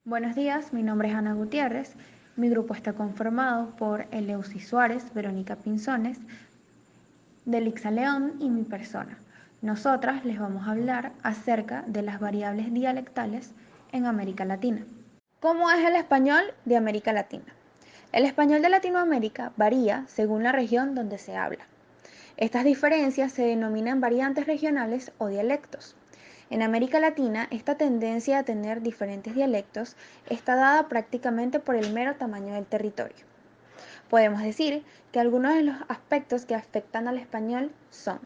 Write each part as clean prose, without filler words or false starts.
Buenos días, mi nombre es Ana Gutiérrez. Mi grupo está conformado por Eleusi Suárez, Verónica Pinzones, Delixa León y mi persona. Nosotras les vamos a hablar acerca de las variables dialectales en América Latina. ¿Cómo es el español de América Latina? El español de Latinoamérica varía según la región donde se habla. Estas diferencias se denominan variantes regionales o dialectos. En América Latina, esta tendencia a tener diferentes dialectos está dada prácticamente por el mero tamaño del territorio. Podemos decir que algunos de los aspectos que afectan al español son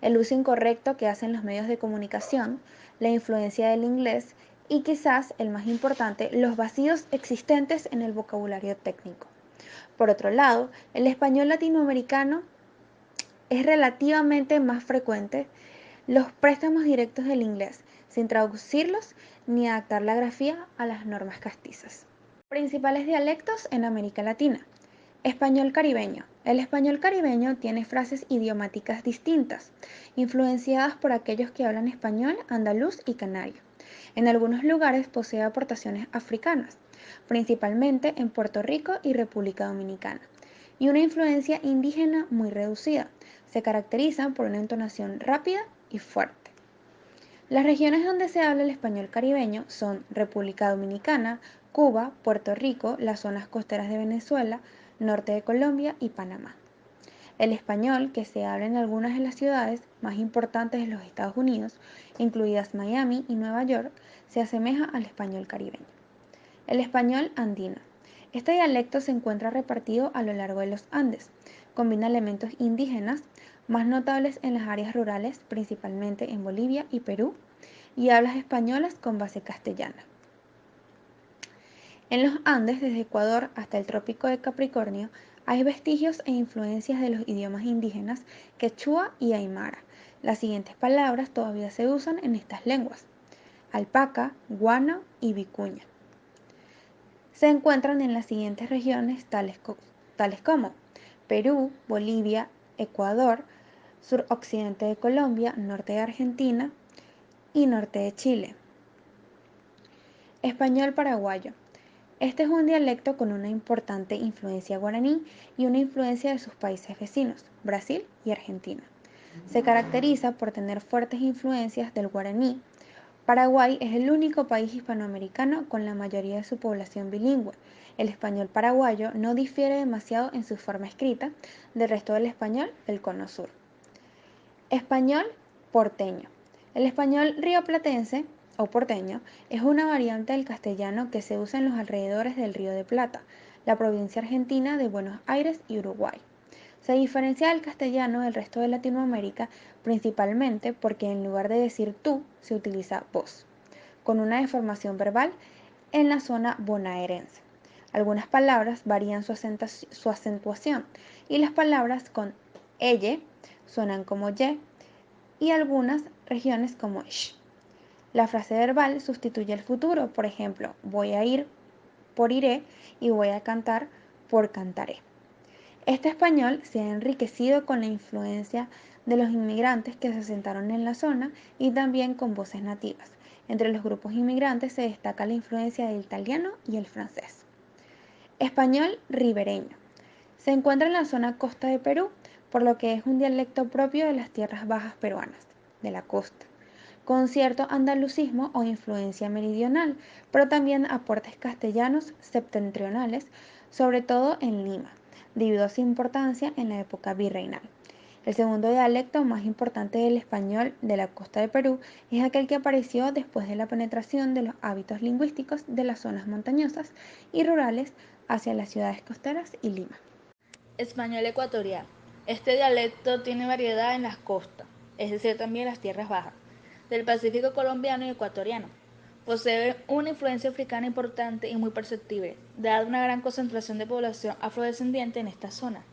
el uso incorrecto que hacen los medios de comunicación, la influencia del inglés y quizás el más importante, los vacíos existentes en el vocabulario técnico. Por otro lado, el español latinoamericano es relativamente más frecuente los préstamos directos del inglés, sin traducirlos ni adaptar la grafía a las normas castizas. Principales dialectos en América Latina. Español caribeño. El español caribeño tiene frases idiomáticas distintas, influenciadas por aquellos que hablan español, andaluz y canario. En algunos lugares posee aportaciones africanas, principalmente en Puerto Rico y República Dominicana, y una influencia indígena muy reducida. Se caracterizan por una entonación rápida y fuerte. Las regiones donde se habla el español caribeño son República Dominicana, Cuba, Puerto Rico, las zonas costeras de Venezuela, norte de Colombia y Panamá. El español que se habla en algunas de las ciudades más importantes de los Estados Unidos, incluidas Miami y Nueva York, se asemeja al español caribeño. El español andino. Este dialecto se encuentra repartido a lo largo de los Andes. Combina elementos indígenas, más notables en las áreas rurales, principalmente en Bolivia y Perú, y hablas españolas con base castellana. En los Andes, desde Ecuador hasta el Trópico de Capricornio, hay vestigios e influencias de los idiomas indígenas quechua y aymara. Las siguientes palabras todavía se usan en estas lenguas: alpaca, guano y vicuña. Se encuentran en las siguientes regiones tales como Perú, Bolivia, Ecuador, suroccidente de Colombia, norte de Argentina y norte de Chile. Español paraguayo. Este es un dialecto con una importante influencia guaraní y una influencia de sus países vecinos, Brasil y Argentina. Se caracteriza por tener fuertes influencias del guaraní. Paraguay es el único país hispanoamericano con la mayoría de su población bilingüe. El español paraguayo no difiere demasiado en su forma escrita del resto del español del Cono Sur. Español porteño. El español rioplatense o porteño es una variante del castellano que se usa en los alrededores del Río de Plata, la provincia argentina de Buenos Aires y Uruguay. Se diferencia del castellano del resto de Latinoamérica principalmente porque en lugar de decir tú se utiliza vos, con una deformación verbal en la zona bonaerense. Algunas palabras varían su acentuación y las palabras con elle suenan como ye y algunas regiones como sh. La frase verbal sustituye el futuro, por ejemplo, voy a ir por iré y voy a cantar por cantaré. Este español se ha enriquecido con la influencia de los inmigrantes que se asentaron en la zona y también con voces nativas. Entre los grupos inmigrantes se destaca la influencia del italiano y el francés. Español ribereño. Se encuentra en la zona costa de Perú, por lo que es un dialecto propio de las tierras bajas peruanas, de la costa, con cierto andalucismo o influencia meridional, pero también aportes castellanos septentrionales, sobre todo en Lima, debido a su importancia en la época virreinal. El segundo dialecto más importante del español de la costa de Perú es aquel que apareció después de la penetración de los hábitos lingüísticos de las zonas montañosas y rurales hacia las ciudades costeras y Lima. Español ecuatoriano. Este dialecto tiene variedad en las costas, es decir, también las tierras bajas, del Pacífico colombiano y ecuatoriano. Posee una influencia africana importante y muy perceptible, dada una gran concentración de población afrodescendiente en esta zona.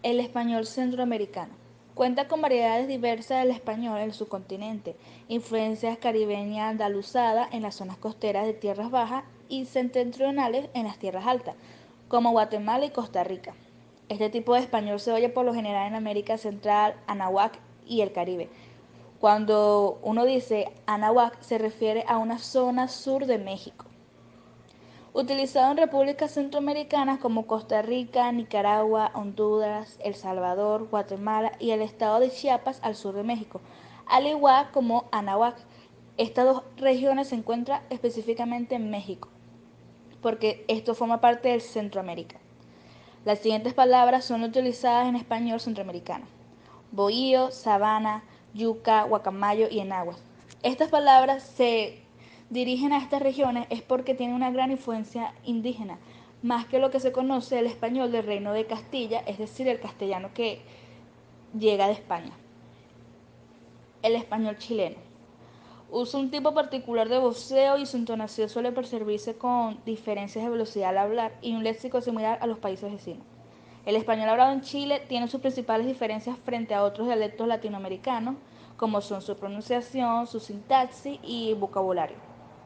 El español centroamericano. Cuenta con variedades diversas del español en el subcontinente, influencias caribeña andaluzada en las zonas costeras de tierras bajas y septentrionales en las tierras altas, como Guatemala y Costa Rica. Este tipo de español se oye por lo general en América Central, Anahuac y el Caribe. Cuando uno dice Anahuac, se refiere a una zona sur de México, utilizado en repúblicas centroamericanas como Costa Rica, Nicaragua, Honduras, El Salvador, Guatemala y el estado de Chiapas al sur de México, al igual como Anahuac. Estas dos regiones se encuentran específicamente en México, porque esto forma parte del Centroamérica. Las siguientes palabras son utilizadas en español centroamericano: bohío, sabana, yuca, guacamayo y enaguas. Estas palabras se dirigen a estas regiones es porque tienen una gran influencia indígena, más que lo que se conoce el español del Reino de Castilla, es decir, el castellano que llega de España. El español chileno usa un tipo particular de voceo y su entonación suele percibirse con diferencias de velocidad al hablar y un léxico similar a los países vecinos. El español hablado en Chile tiene sus principales diferencias frente a otros dialectos latinoamericanos, como son su pronunciación, su sintaxis y vocabulario.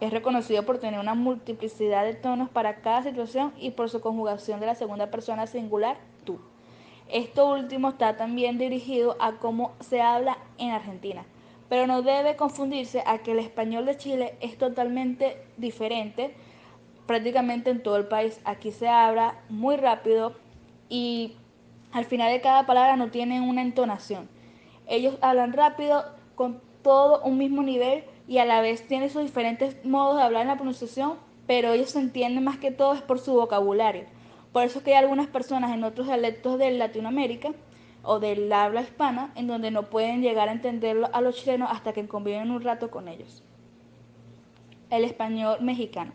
Es reconocido por tener una multiplicidad de tonos para cada situación y por su conjugación de la segunda persona singular, tú. Esto último está también dirigido a cómo se habla en Argentina, pero no debe confundirse a que el español de Chile es totalmente diferente prácticamente en todo el país. Aquí se habla muy rápido y al final de cada palabra no tienen una entonación. Ellos hablan rápido con todo un mismo nivel y a la vez tienen sus diferentes modos de hablar en la pronunciación, pero ellos se entienden más que todo es por su vocabulario. Por eso es que hay algunas personas en otros dialectos de Latinoamérica o del habla hispana en donde no pueden llegar a entenderlo a los chilenos hasta que conviven un rato con ellos. El español mexicano.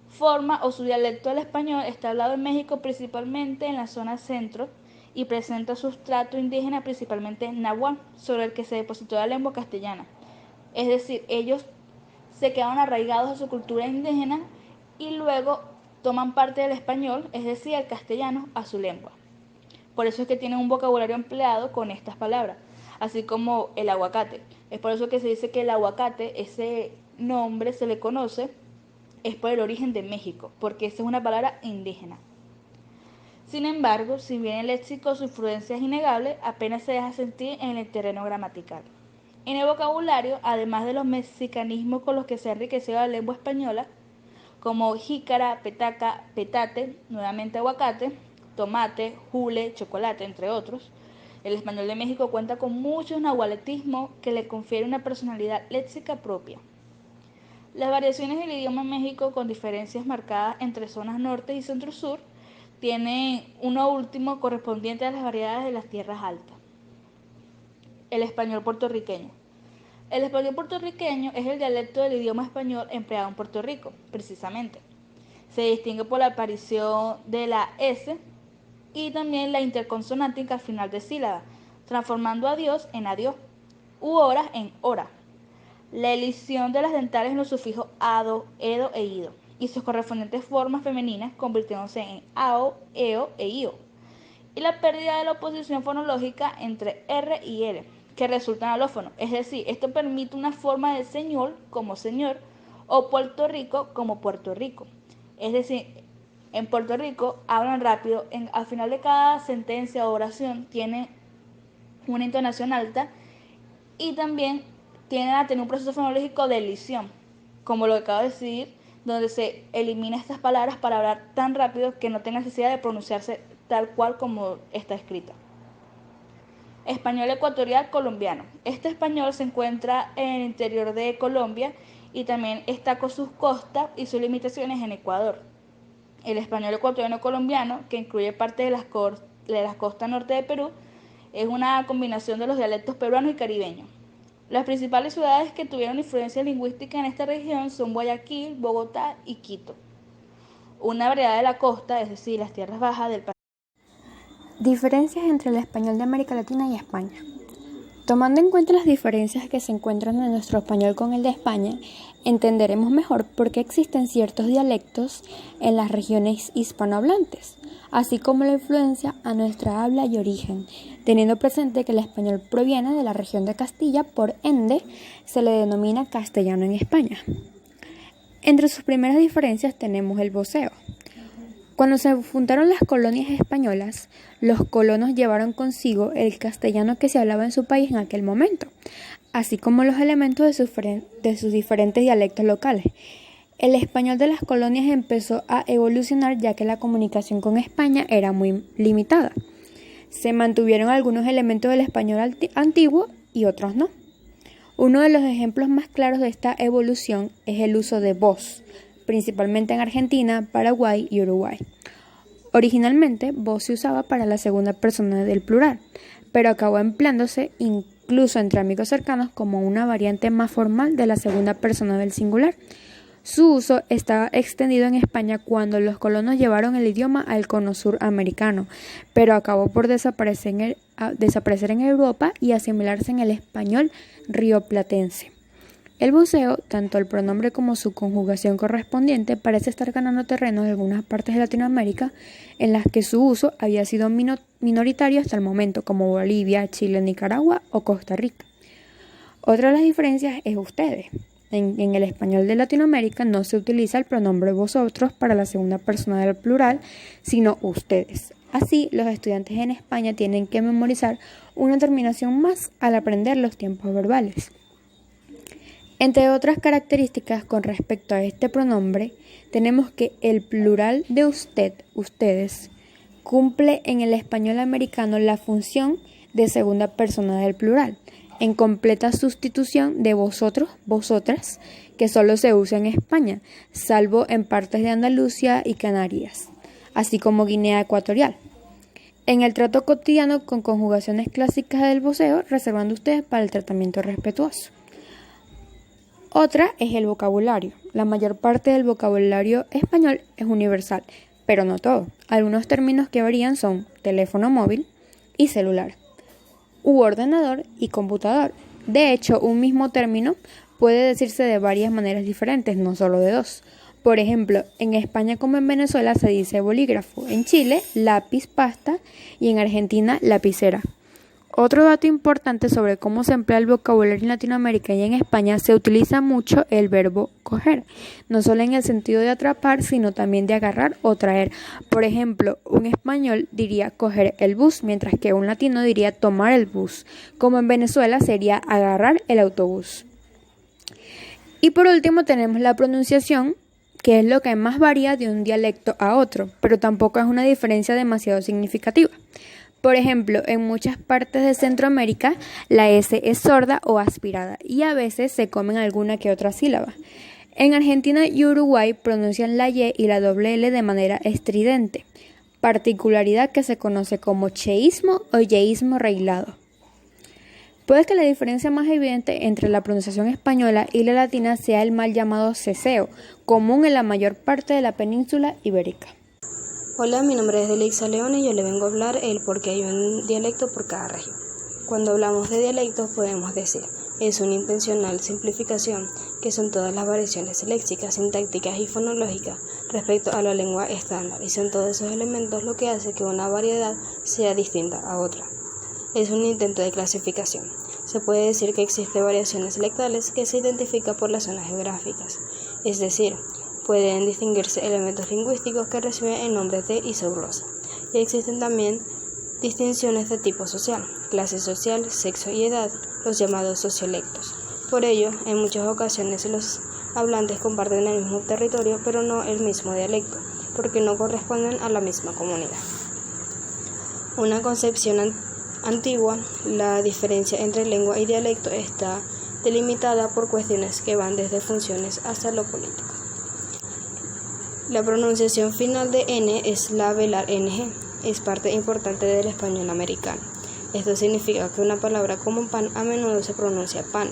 Forma o su dialecto del español está hablado en México principalmente en la zona centro y presenta sustrato indígena principalmente náhuatl sobre el que se depositó la lengua castellana. Es decir, ellos se quedaron arraigados a su cultura indígena y luego toman parte del español, es decir, el castellano, a su lengua. Por eso es que tienen un vocabulario empleado con estas palabras, así como el aguacate. Es por eso que se dice que el aguacate, ese nombre se le conoce, es por el origen de México, porque esa es una palabra indígena. Sin embargo, si bien el léxico su influencia es innegable, apenas se deja sentir en el terreno gramatical. En el vocabulario, además de los mexicanismos con los que se ha enriquecido la lengua española, como jícara, petaca, petate, nuevamente aguacate, tomate, jule, chocolate, entre otros, el español de México cuenta con muchos nahuatlismos que le confieren una personalidad léxica propia. Las variaciones del idioma en México, con diferencias marcadas entre zonas norte y centro-sur, tienen uno último correspondiente a las variedades de las tierras altas. El español puertorriqueño. El español puertorriqueño es el dialecto del idioma español empleado en Puerto Rico, precisamente. Se distingue por la aparición de la S y también la interconsonántica al final de sílaba, transformando adiós en adiós, u horas en hora. La elisión de las dentales en los sufijos ado, edo e ido, y sus correspondientes formas femeninas convirtiéndose en ao, eo e io. Y la pérdida de la oposición fonológica entre R y L, que resultan alófonos. Es decir, esto permite una forma de señor como señor o Puerto Rico como Puerto Rico. Es decir, en Puerto Rico hablan rápido, al final de cada sentencia o oración tienen una entonación alta y también tienden a tener un proceso fonológico de elisión, como lo que acabo de decir, donde se elimina estas palabras para hablar tan rápido que no tenga necesidad de pronunciarse tal cual como está escrita. Español ecuatorial colombiano. Este español se encuentra en el interior de Colombia y también está con sus costas y sus limitaciones en Ecuador. El español ecuatoriano colombiano, que incluye parte de las costas norte de Perú, es una combinación de los dialectos peruanos y caribeños. Las principales ciudades que tuvieron influencia lingüística en esta región son Guayaquil, Bogotá y Quito. Una variedad de la costa, es decir, las tierras bajas del Pacífico. Diferencias entre el español de América Latina y España. Tomando en cuenta las diferencias que se encuentran en nuestro español con el de España, entenderemos mejor por qué existen ciertos dialectos en las regiones hispanohablantes, así como la influencia a nuestra habla y origen, teniendo presente que el español proviene de la región de Castilla, por ende se le denomina castellano en España. Entre sus primeras diferencias tenemos el voceo. Cuando se fundaron las colonias españolas, los colonos llevaron consigo el castellano que se hablaba en su país en aquel momento. así como los elementos de sus diferentes dialectos locales. El español de las colonias empezó a evolucionar ya que la comunicación con España era muy limitada. Se mantuvieron algunos elementos del español antiguo y otros no. Uno de los ejemplos más claros de esta evolución es el uso de vos, principalmente en Argentina, Paraguay y Uruguay. Originalmente, vos se usaba para la segunda persona del plural, pero acabó empleándose incluso entre amigos cercanos como una variante más formal de la segunda persona del singular. Su uso estaba extendido en España cuando los colonos llevaron el idioma al cono sur americano, pero acabó por desaparecer en Europa y asimilarse en el español rioplatense. El voceo, tanto el pronombre como su conjugación correspondiente, parece estar ganando terreno en algunas partes de Latinoamérica en las que su uso había sido minoritario hasta el momento, como Bolivia, Chile, Nicaragua o Costa Rica. Otra de las diferencias es ustedes. En el español de Latinoamérica no se utiliza el pronombre vosotros para la segunda persona del plural, sino ustedes. Así, los estudiantes en España tienen que memorizar una terminación más al aprender los tiempos verbales. Entre otras características con respecto a este pronombre, tenemos que el plural de usted, ustedes, cumple en el español americano la función de segunda persona del plural, en completa sustitución de vosotros, vosotras, que solo se usa en España, salvo en partes de Andalucía y Canarias, así como Guinea Ecuatorial. En el trato cotidiano con conjugaciones clásicas del voceo, reservando ustedes para el tratamiento respetuoso. Otra es el vocabulario. La mayor parte del vocabulario español es universal, pero no todo. Algunos términos que varían son teléfono móvil y celular, u ordenador y computador. De hecho, un mismo término puede decirse de varias maneras diferentes, no solo de dos. Por ejemplo, en España como en Venezuela se dice bolígrafo, en Chile lápiz, pasta y en Argentina lapicera. Otro dato importante sobre cómo se emplea el vocabulario en Latinoamérica y en España, se utiliza mucho el verbo coger, no solo en el sentido de atrapar, sino también de agarrar o traer. Por ejemplo, un español diría coger el bus, mientras que un latino diría tomar el bus, como en Venezuela sería agarrar el autobús. Y por último tenemos la pronunciación, que es lo que más varía de un dialecto a otro, pero tampoco es una diferencia demasiado significativa. Por ejemplo, en muchas partes de Centroamérica la S es sorda o aspirada y a veces se comen alguna que otra sílaba. En Argentina y Uruguay pronuncian la Y y la doble L de manera estridente, particularidad que se conoce como cheísmo o yeísmo reglado. Puede que la diferencia más evidente entre la pronunciación española y la latina sea el mal llamado ceseo, común en la mayor parte de la península ibérica. Hola, mi nombre es Delixa León y yo le vengo a hablar el por qué hay un dialecto por cada región. Cuando hablamos de dialectos podemos decir, es una intencional simplificación, que son todas las variaciones léxicas, sintácticas y fonológicas respecto a la lengua estándar, y son todos esos elementos lo que hace que una variedad sea distinta a otra. Es un intento de clasificación. Se puede decir que existen variaciones dialectales que se identifican por las zonas geográficas, es decir, pueden distinguirse elementos lingüísticos que reciben el nombre de isoglosa. Y existen también distinciones de tipo social, clase social, sexo y edad, los llamados sociolectos. Por ello, en muchas ocasiones los hablantes comparten el mismo territorio, pero no el mismo dialecto, porque no corresponden a la misma comunidad. Una concepción antigua, la diferencia entre lengua y dialecto está delimitada por cuestiones que van desde funciones hasta lo político. La pronunciación final de N es la velar NG, es parte importante del español americano. Esto significa que una palabra como pan a menudo se pronuncia pan,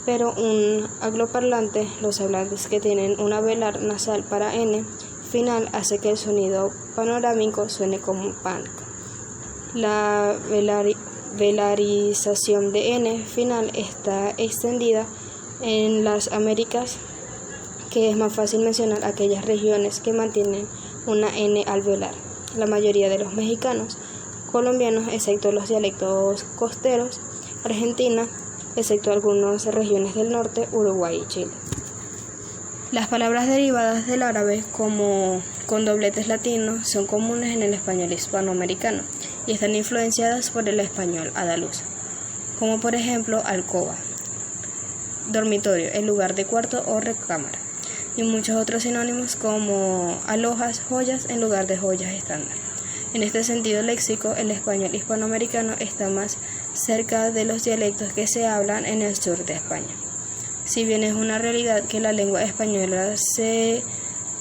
pero un angloparlante, los hablantes que tienen una velar nasal para N final, hace que el sonido panorámico suene como pan. La velarización de N final está extendida en las Américas, que es más fácil mencionar aquellas regiones que mantienen una N alveolar. La mayoría de los mexicanos, colombianos, excepto los dialectos costeros, Argentina, excepto algunas regiones del norte, Uruguay y Chile. Las palabras derivadas del árabe, como con dobletes latinos, son comunes en el español hispanoamericano y están influenciadas por el español andaluz, como por ejemplo alcoba. dormitorio en lugar de cuarto o recámara, y muchos otros sinónimos como alhojas, joyas en lugar de joyas estándar. En este sentido léxico, el español hispanoamericano está más cerca de los dialectos que se hablan en el sur de España. Si bien es una realidad que la lengua española se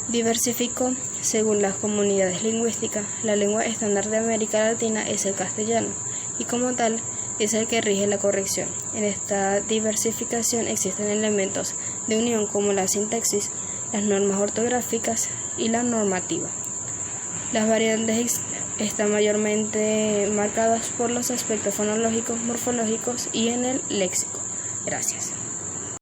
diversificó según las comunidades lingüísticas, la lengua estándar de América Latina es el castellano, y como tal es el que rige la corrección. En esta diversificación existen elementos de unión como la sintaxis, las normas ortográficas y la normativa. Las variantes están mayormente marcadas por los aspectos fonológicos, morfológicos y en el léxico. Gracias.